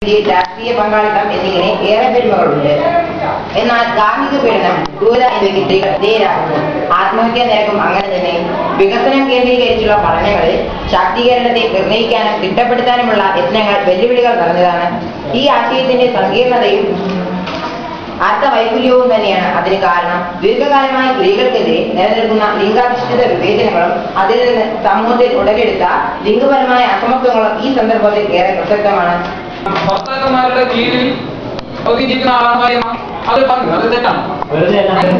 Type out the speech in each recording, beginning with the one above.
രാഷ്ട്രീയ പങ്കാളിത്തം എന്നിങ്ങനെ ഏറെ പെരുമകളുണ്ട്. എന്നാൽ ഗാർഹിക പീഡനം, ക്രൂരത എന്നിവയ്ക്ക് സ്ത്രീകൾ വിധേയരാകുന്നു. ആത്മഹത്യാ നിരക്കും അങ്ങനെ തന്നെ. വികസനം കേന്ദ്രീകരിച്ചുള്ള പഠനങ്ങളിൽ ശാക്തീകരണത്തെ നിർണ്ണയിക്കാനും തിട്ടപ്പെടുത്താനുമുള്ള യത്നങ്ങൾ വെല്ലുവിളികൾ നിറഞ്ഞതാണ്. ഈ ആശയത്തിന്റെ സങ്കീർണതയും അർത്ഥവൈകല്യവും തന്നെയാണ് അതിന് കാരണം. ദീർഘകാലമായി സ്ത്രീകൾക്കെതിരെ നിലനിൽക്കുന്ന ലിംഗാധിഷ്ഠിത വിവേചനങ്ങളും അതിൽ നിന്ന് സമൂഹത്തിൽ ഉടലെടുത്ത ലിംഗപരമായ അസമത്വങ്ങളും ഈ സന്ദർഭത്തിൽ ഏറെ പ്രസക്തമാണ്. ഭർത്താക്കന്മാരുടെ കീഴിൽ ഒതുങ്ങിയിരിക്കുന്ന ആളാണ് അത് പറഞ്ഞു, അത് തെറ്റാണ്.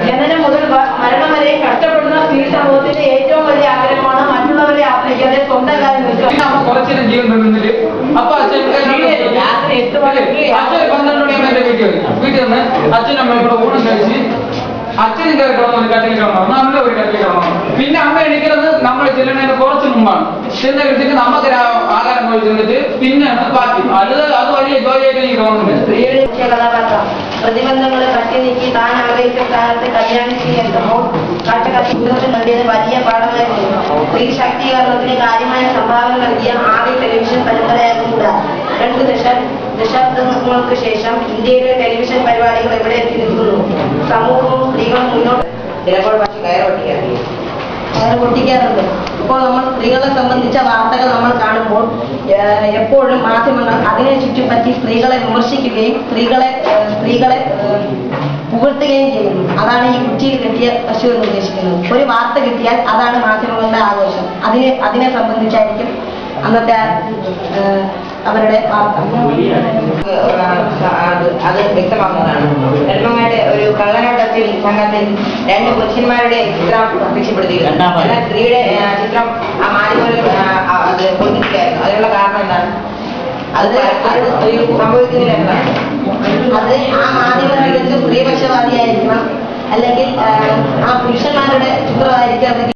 ജനനം മുതൽ മരണം വരെ കഷ്ടപ്പെടുന്ന സ്ത്രീ സമൂഹത്തിന്റെ ഏറ്റവും വലിയ ആഗ്രഹമാണ് മറ്റുള്ളവരെ ആശ്രയിക്കാതെ സ്വന്തം കാര്യം കുറച്ചിനും ജീവൻ നിന്നിട്ട് അപ്പൊ അച്ഛൻ 12 മണിയാകുമ്പോൾ എന്റെ വീട്ടിൽ നിന്ന് അച്ഛനും അമ്മയും കൂടെ ഊണം കഴിച്ച് അച്ഛനും കയറി കിടന്നു, ഒരു കട്ടിൽ കിടന്നു, നല്ല ഒരു കട്ടിൽ കിടന്നു. പിന്നെ അമ്മ എണീക്കുന്നത് നമ്മൾ ചെല്ലുന്നതിന് കുറച്ച് മുമ്പാണ്. ചെന്ന് കഴിച്ചിട്ട് നമുക്ക് ആഹാരം പോയി ചെന്നിട്ട് പിന്നെയാണ് ബാക്കി. അത് വലിയ ജോലിയായിട്ട് എനിക്ക് തോന്നുന്നുണ്ട്. സ്ത്രീയുടെ കഥാപാത്രം പ്രതിബന്ധങ്ങളെ തട്ടി നീക്കി താൻ ആഗ്രഹിച്ച സ്ഥാനത്ത് കല്യാണം ചെയ്യുമ്പോൾ കാട്ടുകത്തിൽ നൽകിയത് വലിയ പാഠമായിരുന്നു. സ്ത്രീ ശാക്തീകരണത്തിന് കാര്യമായ സംഭാവന നൽകിയ ആദ്യ ടെലിവിഷൻ പരമ്പരയായിരുന്നു കൂടാ. 2 ദശാബ്ദങ്ങൾക്ക് ശേഷം ഇന്ത്യയിലെ ടെലിവിഷൻ പരിപാടികൾ എവിടെ എത്തി നിൽക്കുന്നു? സമൂഹവും സ്ത്രീകളും മുന്നോട്ട് ചിലപ്പോൾ പക്ഷെ കയറ് പൊട്ടിക്കാറുണ്ട്. ഇപ്പോൾ നമ്മൾ സ്ത്രീകളെ സംബന്ധിച്ച വാർത്തകൾ നമ്മൾ കാണുമ്പോൾ എപ്പോഴും മാധ്യമങ്ങൾ അതിനെ ചുറ്റിപ്പറ്റി സ്ത്രീകളെ വിമർശിക്കുകയും സ്ത്രീകളെ പുകഴ്ത്തുകയും ചെയ്യുന്നു. അതാണ് ഈ കുറ്റിയിൽ കെട്ടിയ പശു എന്ന് ഉദ്ദേശിക്കുന്നത്. ഒരു വാർത്ത കിട്ടിയാൽ അതാണ് മാധ്യമങ്ങളുടെ ആഘോഷം. അതിനെ സംബന്ധിച്ചായിരിക്കും അന്നത്തെ അവരുടെ വാർത്ത. അത് വ്യക്തമാക്കുന്നതാണ്. ധർമ്മങ്ങളുടെ ഒരു കള്ളനോട്ടത്തിൽ സംഘത്തിൽ 2 പുരുഷന്മാരുടെ ചിത്രം പ്രത്യക്ഷപ്പെടുത്തിയിരുന്നു. എന്നാൽ സ്ത്രീയുടെ ചിത്രം ആ മാധ്യമങ്ങളിൽ അത് കൊടുത്തിട്ടില്ലായിരുന്നു. അതിനുള്ള കാരണം എന്താണ്? അത് സംഭവിക്കുന്നില്ല എന്നാണ്. അത് ആ മാധ്യമങ്ങൾക്ക് സ്ത്രീപക്ഷവാദിയായിരിക്കണം, അല്ലെങ്കിൽ ആ പുരുഷന്മാരുടെ ചിത്രമായിരിക്കും.